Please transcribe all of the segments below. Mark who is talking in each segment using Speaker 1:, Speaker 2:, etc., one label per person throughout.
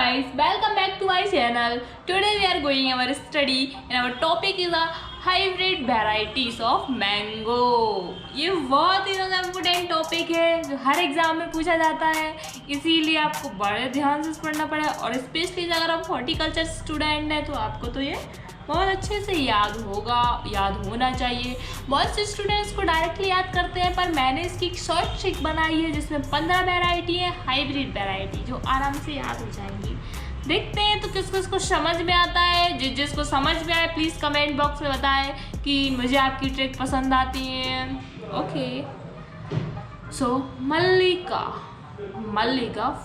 Speaker 1: guys, welcome back to my channel. Today we are going our study and our topic is a hybrid varieties of mango. ये बहुत ही ज़्यादा important topic है जो हर exam में पूछा जाता है, इसीलिए आपको बड़े ध्यान से पढ़ना पड़ेगा और स्पेशली अगर आप हॉर्टिकल्चर स्टूडेंट हैं तो आपको तो ये बहुत अच्छे से याद होना चाहिए। बहुत से स्टूडेंट्स को डायरेक्टली याद करते हैं, पर मैंने इसकी एक शॉर्ट ट्रिक बनाई है जिसमें 15 वैरायटी है, हाइब्रिड वैरायटी, जो आराम से याद हो जाएंगी। देखते हैं तो किस किस को समझ में आता है। जिसको समझ में आए प्लीज़ कमेंट बॉक्स में बताएं कि मुझे आपकी ट्रिक पसंद आती है। Okay, so Mallika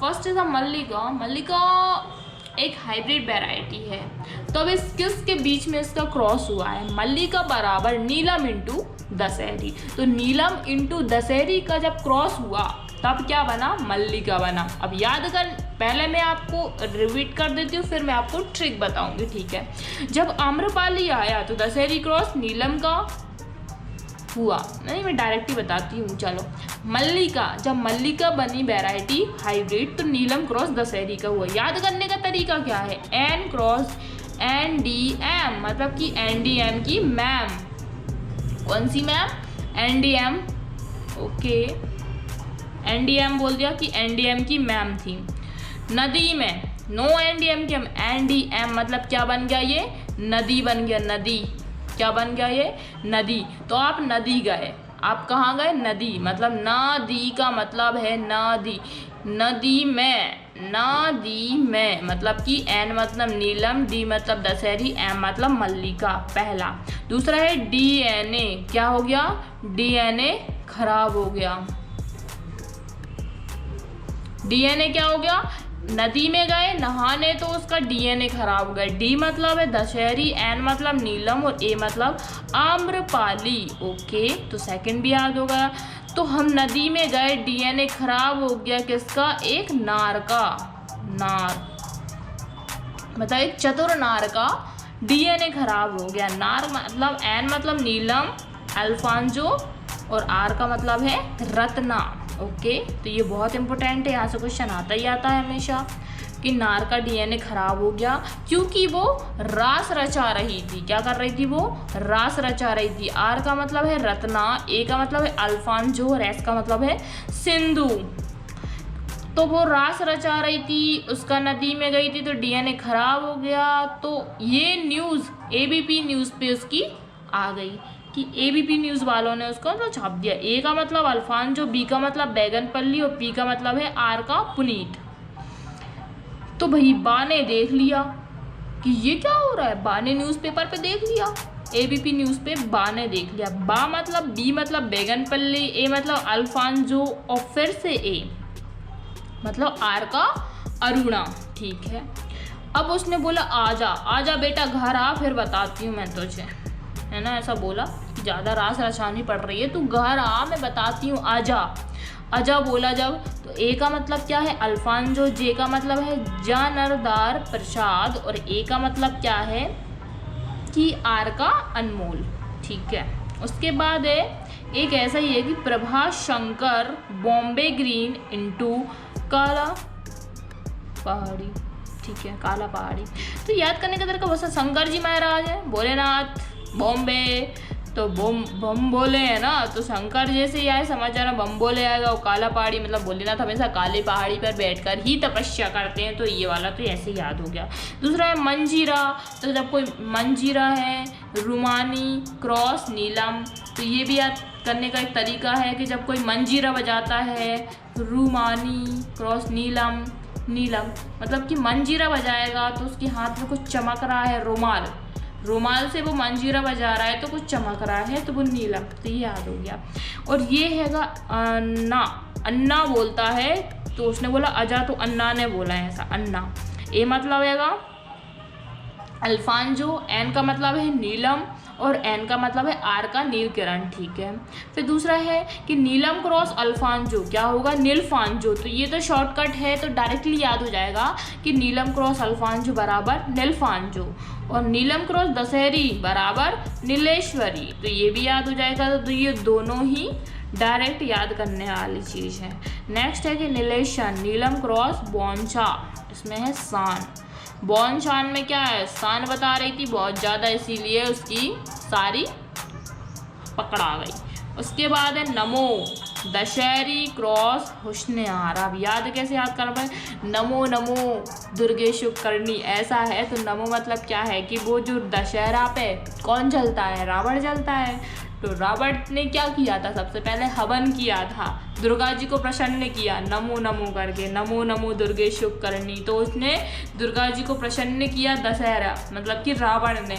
Speaker 1: first is a Mallika एक हाइब्रिड वैरायटी है। तो अब इस किसके बीच में इसका क्रॉस हुआ है? मल्लिका बराबर नीलम इंटू दशहरी। तो नीलम इंटू दशहरी का जब क्रॉस हुआ तब क्या बना? मल्लिका बना। अब याद कर, पहले मैं आपको रिपीट कर देती हूँ, फिर मैं आपको ट्रिक बताऊंगी, ठीक है। जब आम्रपाली आया तो दशहरी क्रॉस नीलम का हुआ। नहीं, मैं डायरेक्ट ही बताती हूँ। चलो, जब मल्लिका बनी वैरायटी हाइब्रिड तो नीलम क्रॉस दशहरी का हुआ। याद करने का तरीका क्या है? एन क्रॉस NDM, मतलब कि NDM की मैम। कौन सी मैम? NDM। ओके, NDM बोल दिया कि NDM की मैम थी। नदी में नो NDM की, हम NDM मतलब क्या बन गया? ये नदी बन गया। नदी क्या बन गया? ये नदी। तो आप नदी गए, आप कहाँ गए? नदी, मतलब नदी का मतलब है नदी। नदी में मतलब कि N मतलब नीलम, D मतलब दशहरी, M मतलब मल्लिका, पहला। दूसरा है DNA। क्या हो गया? DNA खराब हो गया। DNA क्या हो गया? नदी में गए नहाने तो उसका DNA खराब हो गया। D मतलब है दशहरी, N मतलब नीलम और A मतलब आम्रपाली। ओके, तो सेकंड भी याद हो गया। तो हम नदी में गए, DNA खराब हो गया किसका? एक नार का। मतलब एक चतुर नार का DNA खराब हो गया। नार मतलब N मतलब नीलम, अल्फांजो और R का मतलब है रत्ना। ओके, तो ये बहुत इंपॉर्टेंट है, यहाँ से क्वेश्चन आता ही आता है हमेशा कि नार का DNA खराब हो गया क्योंकि वो रास रचा रही थी। क्या कर रही थी? वो रास रचा रही थी। R का मतलब है रत्ना, A का मतलब है अल्फांजो और S का मतलब है सिंधु। तो वो रास रचा रही थी, उसका नदी में गई थी तो DNA खराब हो गया। तो ये न्यूज़ ABP न्यूज़ पे उसकी आ गई कि ABP न्यूज़ वालों ने उसको तो छाप दिया। A का मतलब अल्फांजो, B का मतलब बैगनपल्ली और P का मतलब है R का पुनीत। तो भाई बा ने देख लिया कि ये क्या हो रहा है, बा ने न्यूज़पेपर पे देख लिया, ABP न्यूज़ पे बा ने देख लिया। बा मतलब B मतलब बैगनपल्ली, A मतलब अल्फांजो और फिर से A मतलब R का अरुणा, ठीक है। अब उसने बोला आजा बेटा घर आ, फिर बताती हूँ मैं तुझे, है ना, ऐसा बोला। ज़्यादा रास रचानी पड़ रही है, तू घर आ, मैं बताती हूँ, आजा बोला जब। तो A का मतलब क्या है? अल्फांजो, J का मतलब है जानरदार प्रसाद और A का मतलब क्या है कि R का अनमोल, ठीक है। उसके बाद है एक ऐसा ही है कि प्रभा शंकर बॉम्बे ग्रीन इंटू काला पहाड़ी, ठीक है, काला पहाड़ी। तो याद करने का तरीका बस, शंकर जी महाराज है, भोलेनाथ, बॉम्बे, तो बम बोले है ना, तो शंकर जैसे ही आए समाचार में बम बोले आएगा। वो काला पहाड़ी मतलब भोलेनाथ हमेशा काले पहाड़ी पर बैठकर ही तपस्या करते हैं, तो ये वाला तो ऐसे याद हो गया। दूसरा है मंजीरा। तो जब कोई मंजीरा है, रुमानी क्रॉस नीलम, तो ये भी याद करने का एक तरीका है कि जब कोई मंजीरा बजाता है, रुमानी क्रॉस नीलम मतलब कि मंजीरा बजाएगा तो उसके हाथ में कुछ चमक रहा है, रुमाल से वो मंजीरा बजा रहा है तो कुछ चमक रहा है, तो वो नीलम। तो ये याद हो गया। और ये हैगा अन्ना बोलता है, तो उसने बोला अजा, तो अन्ना ने बोला है ऐसा, अन्ना। A मतलब हैगा अल्फांजो, N का मतलब है नीलम और N का मतलब है R का नील किरण, ठीक है। फिर दूसरा है कि नीलम क्रॉस अल्फांजो क्या होगा? नीलफांजो। तो ये तो शॉर्टकट है, तो डायरेक्टली याद हो जाएगा कि नीलम क्रॉस अल्फांजो बराबर नीलफांजो और नीलम क्रॉस दशहरी बराबर नीलेश्वरी, तो ये भी याद हो जाएगा। तो ये दोनों ही डायरेक्ट याद करने वाली चीज़ है। नेक्स्ट है कि नीलेशन, नीलम क्रॉस बोंसा, इसमें है शान। बॉन शान में क्या है, शान बता रही थी बहुत ज़्यादा, इसीलिए उसकी सारी पकड़ा गई। उसके बाद है नमो, दशहरी क्रॉस हुस्न आरा। अब कैसे याद कर पाए, नमो नमो दुर्गे शुक्रनी, ऐसा है तो नमो मतलब क्या है कि वो जो दशहरा पे कौन जलता है, रावण जलता है। तो रावण ने क्या किया था, सबसे पहले हवन किया था, दुर्गा जी को प्रसन्न किया नमो नमो करके, नमो नमो दुर्गे शुक्रनी। तो उसने दुर्गा जी को प्रसन्न किया दशहरा मतलब कि रावण ने।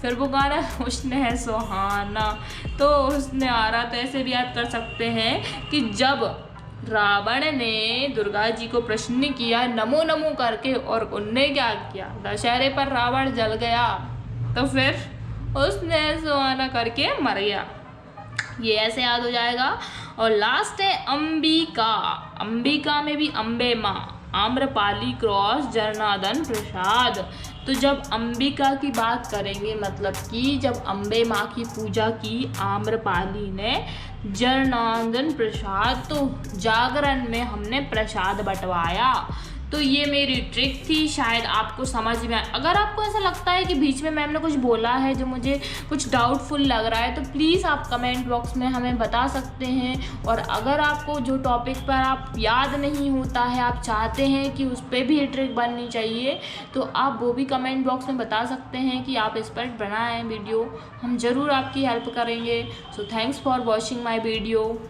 Speaker 1: फिर वो गाना हुस्न है सुहाना, तो हुस्न आरा तो ऐसे भी याद कर सकते हैं कि जब रावण ने दुर्गा जी को प्रसन्न किया नमो नमो करके और उनने क्या किया, दशहरे पर रावण जल गया तो फिर उसने सुहाना करके मर गया। ये ऐसे याद हो जाएगा। और लास्ट है अंबिका। अंबिका में भी अम्बे माँ, आम्रपाली क्रॉस जनार्दन प्रसाद। तो जब अंबिका की बात करेंगे मतलब कि जब अम्बे माँ की पूजा की आम्रपाली ने जनार्दन प्रसाद, तो जागरण में हमने प्रसाद बंटवाया। तो ये मेरी ट्रिक थी, शायद आपको समझ में आए। अगर आपको ऐसा लगता है कि बीच में मैम ने कुछ बोला है जो मुझे कुछ डाउटफुल लग रहा है तो प्लीज़ आप कमेंट बॉक्स में हमें बता सकते हैं। और अगर आपको जो टॉपिक पर आप याद नहीं होता है, आप चाहते हैं कि उस पर भी ट्रिक बननी चाहिए, तो आप वो भी कमेंट बॉक्स में बता सकते हैं कि आप इस पर बनाएं वीडियो, हम ज़रूर आपकी हेल्प करेंगे। So thanks for watching my video.